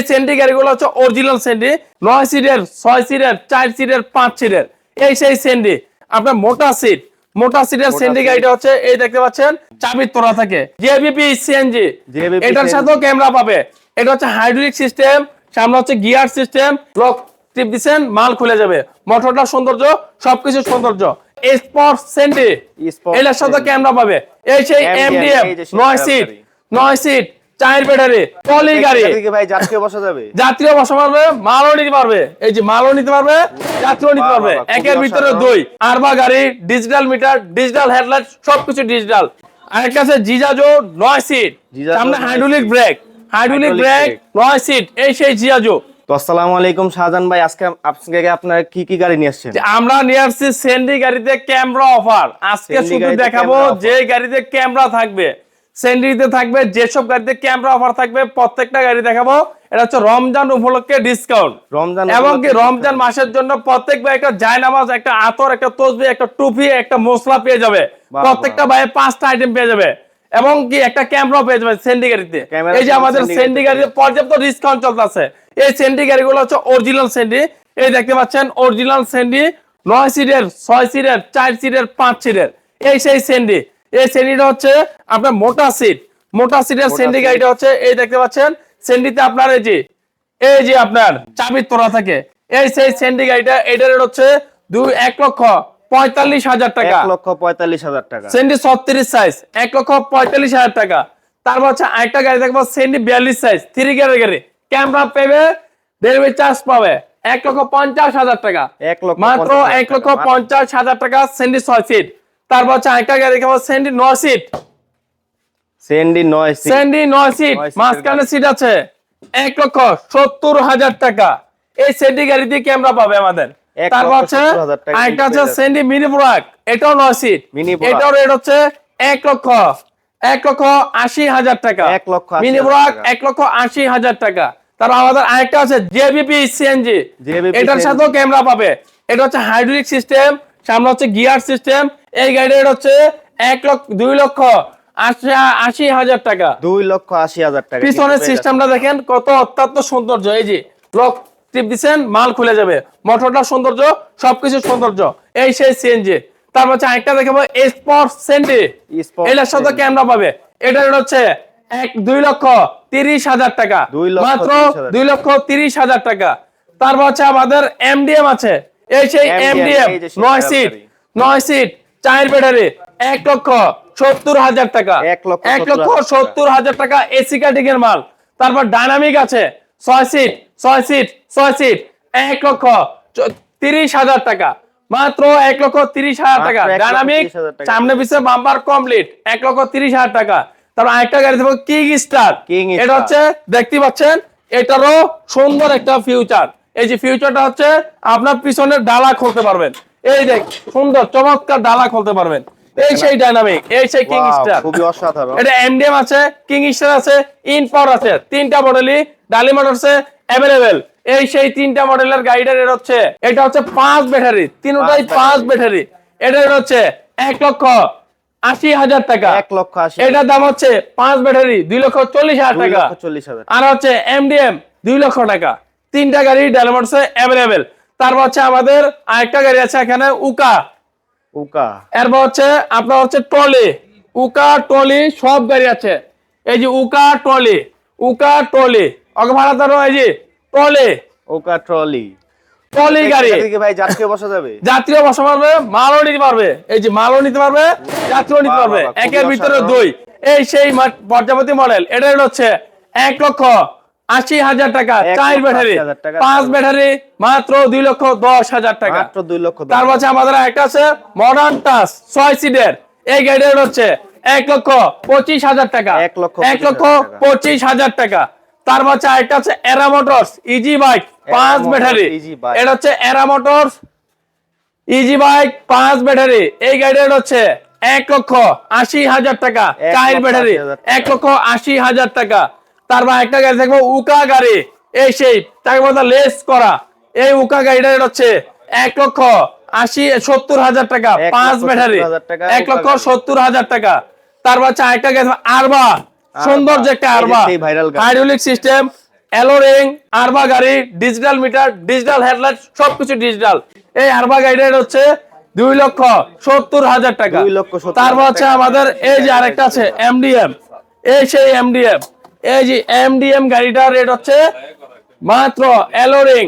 এই সেন্ডি গাড়িগুলো হচ্ছে অরিজিনাল সেন্ডি, 9 সিটের, 6 সিটের, 4 সিটের, 5 সিটের, এই সেই সেন্ডি। আপনার মোটা সিটের সেন্ডি গাড়িটা হচ্ছে এই দেখতে পাচ্ছেন চাবির তোড়া থাকে, জেবিপি সিএনজি, এটার সাথেও ক্যামেরা পাবে। এটা হচ্ছে হাইড্রোলিক সিস্টেম, সামনে হচ্ছে গিয়ার সিস্টেম, লক টিপ দিবেন মাল খুলে যাবে। মোটরটা সৌন্দর্য, সবকিছু সৌন্দর্য। স্পোর্ট সেন্ডি, এটার সাথে ক্যামেরা পাবে। এই সেই এমডিএম 9 সিট 4 ব্যাটারি টলি গাড়ি। ভাই যাত্রীও বসা যাবে, যাত্রীও বসা পারবে, মালও নিতে পারবে। এই যে মালও নিতে পারবে, যাত্রীও নিতে পারবে। একের ভিতরে দুই। আরবা গাড়ি, ডিজিটাল মিটার, ডিজিটাল হেডলাইট, সবকিছু ডিজিটাল। আরেকটা আছে জিজাজো 9 সিট, সামনে হাইড্রোলিক ব্রেক 9 সিট, এই সেই জিজাজো। তো আসসালামু আলাইকুম শাহজাহান ভাই, আজকে আপনারা কি কি গাড়ি নিয়ে আসছেন? আমরা নিয়ে আসছি সেন্ডি গাড়িতে ক্যামেরা অফার। আজকে শুধু দেখাবো যে গাড়িতে ক্যামেরা থাকবে, সেন্ডিতে থাকবে, যেসব গাড়িতে ক্যামেরা অফার থাকবে প্রত্যেকটা গাড়ি দেখাবো। এটা হচ্ছে রমজান উপলক্ষে ডিসকাউন্ট, এবং কি রমজান মাসের জন্য প্রত্যেক ভাই একটা জায়নামাজ, একটা আতর, একটা তসবিহ, একটা টুপি, একটা মশলা পেয়ে যাবে। প্রত্যেকটা ভাই 5টা আইটেম পেয়ে যাবে, এবং কি একটা ক্যামেরা পেয়ে যাবে সেন্ডি গাড়িতে। এই যে আমাদের সেন্ডি গাড়িতে পর্যাপ্ত ডিসকাউন্ট চলতেছে। এই সেন্ডি গাড়িগুলো হচ্ছে অরিজিনাল সেন্ডি, এই দেখতে পাচ্ছেন অরিজিনাল সেন্ডি, 9 সিটের, 6 সিটের, 4 সিটের, 5 সিটের, এই সেই সেন্ডি। এই সেন্ডিটা হচ্ছে আপনার মোটা সিটের সেন্ডি গাড়িটা হচ্ছে এই দেখতে পাচ্ছেন। সেন্ডিতে আপনার এই যে আপনার চাবির তোড়া থাকে, এই সেই সেন্ডি গাড়িটা। এটার রেট হচ্ছে 1,45,000 টাকা। 1,45,000 টাকা। সেন্ডি 36 সাইজ, 1,45,000 টাকা। তারপর হচ্ছে আরেকটা গাড়ি দেখবো সেন্ডি 42 সাইজ, 3 গিয়ারের গাড়ি, ক্যামেরা পেবে, ডেলিভারি চার্জ পাবে 1,50,000 টাকা। মাত্র 1,50,000 টাকা সেন্ডি 6 সিট। তারপর হচ্ছে আরেকটা গাড়ি দেখবো সেন্ডি 9 সিট, সেন্ডি 9 সিট, মাঝখানে সিট আছে, 1,70,000 টাকা। এই সেন্ডি গাড়িতে ক্যামেরা পাবে আমাদের। তারপর হচ্ছে আরেকটা আছে সেন্ডি মিনি ব্রাক, এটাও 9 সিট, এটাও রেট হচ্ছে 1,80,000 টাকা। মিনি ব্রাক 1,80,000 টাকা। তারপর আমাদের আরেকটা আছে জেবিপি সিএনজি, এটার সাথেও ক্যামেরা পাবে। এটা হচ্ছে হাইড্রোলিক সিস্টেম, সামনে হচ্ছে গিয়ার সিস্টেম। এই গাড়ির হচ্ছে 2,80,000 টাকা। 2,80,000 টাকা। পিছনের সিস্টেমটা দেখেন কত অত্যন্ত সৌন্দর্য। এই যে লক টিপ দিবেন মাল খুলে যাবে। মোটরটা সৌন্দর্য, সবকিছু সৌন্দর্য, এই সেই সিএনজি। তারপর হচ্ছে আরেকটা দেখাবো স্পোর্ট সেন্ডি, এটার সাথে ক্যামেরা পাবে। এটার হচ্ছে 2,30,000 টাকা, মাত্র 2,30,000 টাকা। তারপর হচ্ছে আমাদের এমডিএম আছে, এই সেই এমডিএম 9 সিট 4 ব্যাটারি, 1,70,000 টাকা। 1,70,000 টাকা এসি কাটিংয়ের মাল। তারপর ডাইনামিক আছে 6 সিট 1,30,000 টাকা, মাত্র 1,30,000 টাকা। ডাইনামিক, সামনে পিছনে বাম্পার কমপ্লিট, 1,30,000 টাকা। তারপর আরেকটা গাড়ি দেবো কিং স্টার, এটা হচ্ছে দেখতে পাচ্ছেন, এটারও সুন্দর একটা ফিউচার। এই যে ফিউচারটা হচ্ছে আপনার পিছনের ডালা খুলতে পারবেন, এই দেখ সুন্দর চমৎকার ডালা খুলতে পারবেন। এই সেই ডাইনামিক, এই সেই কিং স্টার, খুবই অসাধারণ। এটা এমডিএম আছে, কিং স্টার আছে, ইন পাওয়ার আছে, 3টা মডেলই ডালি মোটরসে अवेलेबल। এই সেই 3টা মডেলের গাড়িটার রেট হচ্ছে, এটা হচ্ছে 5 ব্যাটারি, তিনটাই 5 ব্যাটারি। এটার রেট হচ্ছে 1,80,000 টাকা। 1,80,000। এটার দাম হচ্ছে 5 ব্যাটারি 2,40,000 টাকা। আর হচ্ছে এমডিএম 2 লক্ষ টাকা। 3টা গাড়ি ডালি মোটরসে अवेलेबल। তারপর হচ্ছে আমাদের আরেকটা গাড়ি আছে এখানে উকা, এরপর হচ্ছে আপনার হচ্ছে ট্রলি, উকা ট্রলি সব গাড়ি আছে। এই যে উকা ট্রলি ওকে ভাড়া ধরো। এই যে ট্রলি গাড়ি, ভাই যাত্রীও বসা যাবে, যাত্রীও বসা পারবে, মালও নিতে পারবে। এই যে মালও নিতে পারবে, যাত্রীও নিতে পারবে। একের ভিতরে দুই, এই সেই পর্যাপতি মডেল। এটা হচ্ছে 1,80,000 টাকা। 4 ব্যাটারি, 5 ব্যাটারি, মাত্র 2,10,000 টাকা। তারপর হচ্ছে আমাদের একটা আছে মডার্ন টাচ 6 সিটের, এই গাড়ির হচ্ছে 1,25,000 টাকা। 1,25,000 টাকা। তারপর হচ্ছে একটা আছে এরা মোটরস ইজি বাইক 5 ব্যাটারি, এটা হচ্ছে এরা মোটরস ইজি বাইক 5 ব্যাটারি। এই গাড়ির হচ্ছে 1,80,000 টাকা। 4 ব্যাটারি, 1,80,000 টাকা। তারপর একটা গাড়ি দেখবো উকা গাড়ি, এই সেই তাকে বলতে লেস করা। এই উকা গাড়িটার হচ্ছে 1,70,000 টাকা। 5 ব্যাটারি, 1,70,000 টাকা। তারপর হচ্ছে আরেকটা গাড়ি আরবা, সুন্দর যে একটা আরবা, হাইড্রোলিক সিস্টেম, অ্যালোরিং, আরবা গাড়ি, ডিজিটাল মিটার, ডিজিটাল হেডলাইট, সবকিছু ডিজিটাল। এই আরবা গাড়িটা হচ্ছে 2,70,000 টাকা। 2,70,000 তারপর হচ্ছে আমাদের এই যে আরেকটা আছে এমডিএম, এই সেই এমডিএম, এই যে এমডিএম গাড়িটার রেট হচ্ছে মাত্র অ্যালোরিং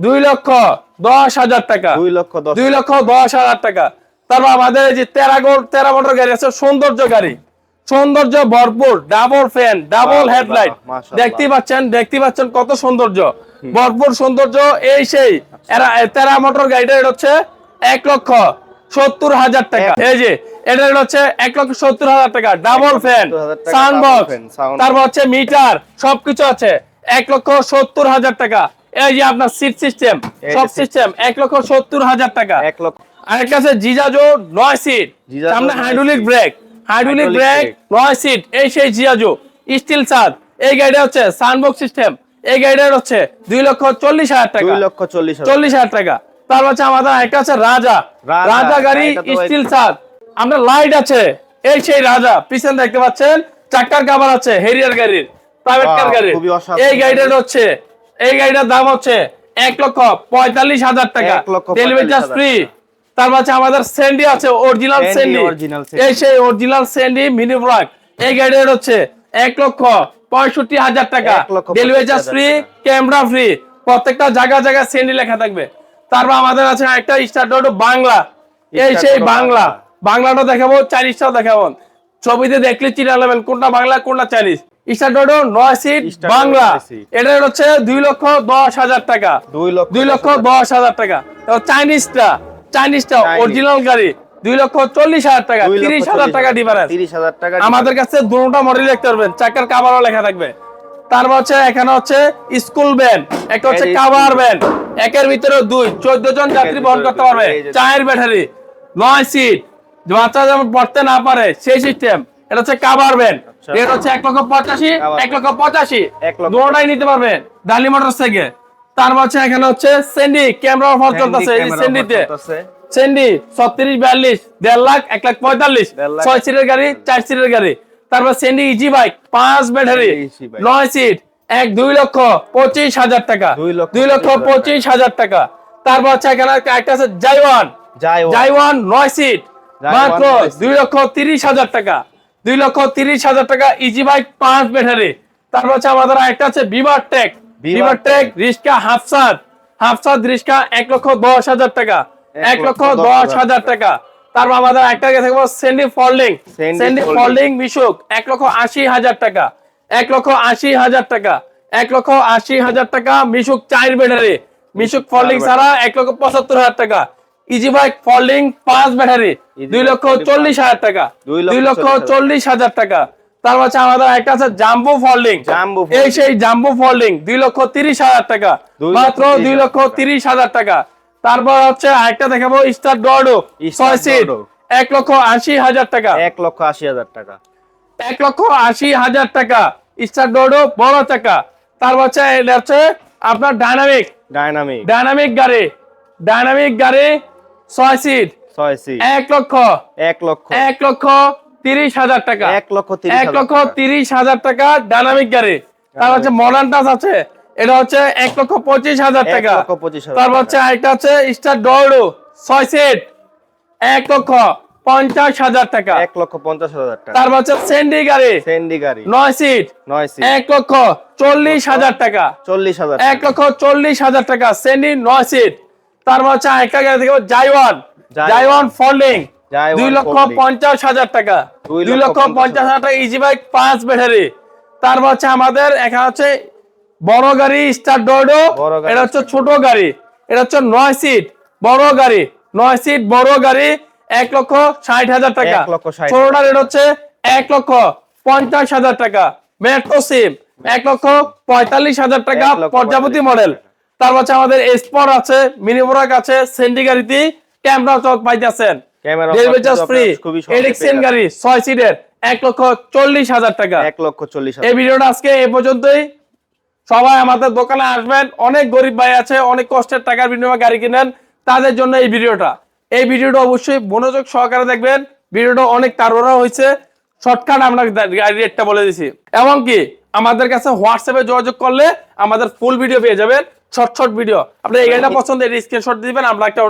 2,10,000 টাকা। 2,10,000 টাকা। তারপর আমাদের এই যে তেরা মোটর গাড়ি আছে, সৌন্দর্য ভরপুর, ডাবল ফ্যান, ডাবল হেডলাইট, দেখতে পাচ্ছেন কত সৌন্দর্য, ভরপুর সৌন্দর্য। এই সেই তেরা মোটর গাড়িটা এটা হচ্ছে 1,70,000 টাকা। এই যে এটা হচ্ছে 1,70,000 টাকা, ডাবল ফ্যান, সাউন্ড বক্স, তারপর হচ্ছে মিটার, সবকিছু আছে, 1,70,000 টাকা। এই যে আপনার সিট সিস্টেম, সব সিস্টেম 1,70,000 টাকা। আরেকটা আছে জিজাজো 9 সিট, সামনে হাইড্রোলিক ব্রেক 9 সিট, এই সেই জিজাজো স্টিল ছাদ। এই গাড়িটা হচ্ছে সাউন্ডবক্স সিস্টেম, এই গাড়িটার হচ্ছে 2,40,000 টাকা। 2,40,000 টাকা। তারপর হচ্ছে আমাদের একটা আছে রাজা গাড়ি স্টিল ছাদ, আপনার লাইট আছে, এই সেই রাজা, পিছনে দেখতে পাচ্ছেন চাকার কভার আছে, হেরিয়ার গাড়ির, প্রাইভেট কার গাড়ির। এই গাড়িটার হচ্ছে, এই গাড়িটার দাম হচ্ছে 1,45,000 টাকা, ডেলিভারি চার্জ ফ্রি। তারপর হচ্ছে আমাদের স্যান্ডি আছে, অরিজিনাল স্যান্ডি, এই সেই অরিজিনাল স্যান্ডি মিনি ব্লক। এই গাড়িটার হচ্ছে 1,65,000 টাকা, delivery charge free, camera free, প্রত্যেকটা জায়গা স্যান্ডি লেখা থাকবে। তারপর আমাদের আছে একটা স্টার্ট বাংলা, এই সেই বাংলাটা দেখাবো, চাইনিজটাও দেখাবো, ছবিতে দেখলে চিনা নেবেন কোনটা বাংলা কোনটা চাইনিজ। স্টার্ট 9 সিট বাংলা, এটা হচ্ছে 2,10,000 টাকা, 2,10,000 টাকা। চাইনিজটা অরিজিনাল গাড়ি 2,40,000 টাকা, 30,000 টাকা ডিফারেন্স। আমাদের কাছে দুটোটা মডেল দেখতে পারবেন, চাকার কাভারও লেখা থাকবে। তারপর হচ্ছে এখানে হচ্ছে স্কুল ভ্যান, একটা হচ্ছে কাভার ভ্যান, একের ভিতরে 14 জন যাত্রী বহন করতে পারবে, 4 ব্যাটারি, 9 সিট, বাচ্চা যেমন পড়তে না পারে সেই সিস্টেম। এটা হচ্ছে কাভার ভ্যান, রেট হচ্ছে 1,85,000, 1,85,000, দুটোটাই নিতে পারবেন ডালি মোটরস থেকে। তারপর হচ্ছে এখানে হচ্ছে স্যান্ডি, ক্যামেরা অফার চলতেছে এই স্যান্ডিতে, স্যান্ডি 3642, 1.5 লাখ, 1,45,000, 6 সিটের গাড়ি, 4 সিটের গাড়ি। তারপর স্যান্ডি ইজি বাইক 5 ব্যাটারি, 9 সিট, 2,25,000 টাকা, 2,25,000 টাকা। তারপর হচ্ছে এখানে একটা আছে জাইওয়ান 9 সিট, মাত্র 2,30,000 টাকা, 2,30,000 টাকা, ইজি বাইক 5 ব্যাটারি। তারপর হচ্ছে আমাদের একটা আছে বিভার টেক রিস্কা হাফসাদ রিস্কা 1,10,000 টাকা, 1,10,000 টাকা। তারপর আমাদের একটা থাকবো স্যান্ডি ফোল্ডিং মিশুক 1,80,000 টাকা, 1,80,000 টাকা, 1,80,000 টাকা। মিশুক 4 ব্যাটারি, মিশুক ফোল্ডিং ছাড়া 1,75,000 টাকা। ইজি বাইক ফোল্ডিং 5 ব্যাটারি 2,40,000 টাকা, 2,40,000 টাকা। তারপর হচ্ছে আমাদের একটা আছে জাম্বো ফোল্ডিং, এই সেই জাম্বো ফোল্ডিং 2,30,000 টাকা, মাত্র 2,30,000 টাকা। তারপর হচ্ছে আরেকটা দেখাবো স্টার ডর্ডো 6 সিট, 1,80,000 টাকা, 1,80,000 টাকা, 1,80,000 টাকা স্টার ডর্ডো বড় চাকা। তারপর হচ্ছে এটা হচ্ছে আপনার ডাইনামিক গাড়ি 6 সিট, 1,30,000 টাকা, 1,30,000 টাকা ডাইনামিক গাড়ি। তারপর হচ্ছে মডার্ন টাচ আছে, এটা হচ্ছে 1,25,000 টাকা। তারপর হচ্ছে আরেকটা হচ্ছে স্টার ডর্ডো 6 সিট, 1,50,000 টাকা, 1,50,000 টাকা। তারপর হচ্ছে স্যান্ডি গাড়ি 9 সিট, 1,40,000 টাকা, 1,40,000 টাকা স্যান্ডি 9 সিট। তারপর হচ্ছে আরেকটা গাড়ি দেখো জাইওয়ান ফোল্ডিং 2,50,000 টাকা, 2,50,000 টাকা, ইজি বাইক 5 ব্যাটারি। তারপর হচ্ছে আমাদের এখানে হচ্ছে বড় গাড়ি স্টার ডর্ডো, এটা হচ্ছে ছোট গাড়ি, এটা হচ্ছে 9 সিট বড় গাড়ি, 9 সিট বড় গাড়ি 1,60,000 টাকা। ছোটটার রেট হচ্ছে 1,50,000 টাকা। মেট্রো সিম 1,45,000 টাকা, প্রজাপতি মডেল। তারপর হচ্ছে আমাদের স্পট আছে, মিনি ব্রাক আছে, সেন্ডি গাড়িতে ক্যামেরা চক পাইতেছেন, ডেলিভারি চার্জ ফ্রি। এডিক্সেন গাড়ি 6 সিটের 1,40,000 টাকা, 1,40,000। এই ভিডিওটা আজকে এই পর্যন্তই। সবাই আমাদের দোকানে আসবেন, অনেক গরিব ভাই আছে, অনেক কষ্টের টাকার বিনিময়ে গাড়ি কিনেন, তাদের জন্য এই ভিডিওটা অবশ্যই মনোযোগ সহকারে দেখবেন। ভিডিওটা অনেক তাড়াহুড়া হয়েছে, শর্টকাট আমরা গাড়ির রেটটা বলে দিছি। এমনকি আমাদের কাছে হোয়াটসঅ্যাপে যোগাযোগ করলে আমাদের ফুল ভিডিও পেয়ে যাবেন, ছোট ভিডিও। আপনি এই গাড়িটা পছন্দ, এর স্ক্রিনশট দিবেন, আমরা একটা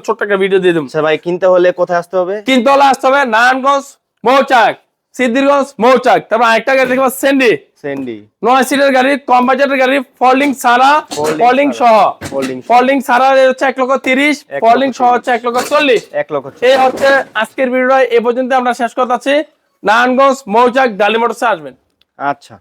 ছোট্ট একটা ভিডিও দিয়ে দেবো। আচ্ছা ভাই, কিনতে হলে কোথায় আসতে হবে? কিনতে হলে আসতে হবে নারায়ণগঞ্জ মৌচাক, সিদ্ধিরগঞ্জ মৌচাক। তারপর আরেকটা গাড়ি দেখবো সেন্ডি, সেন্ডি 9 সিটের গাড়ি, কম বাজেটের গাড়ি, ফোল্ডিং ছাড়া, ফোল্ডিং সহ। ফোল্ডিং ছাড়া হচ্ছে 1,30,000, ফোল্ডিং সহ হচ্ছে 1,40,000। 1 লক্ষ। এই হচ্ছে আজকের ভিডিও। এই পর্যন্ত আমরা শেষ করতে আছি। নারায়ণগঞ্জ মৌচাক ডালি মোটরসে আসবেন। আচ্ছা।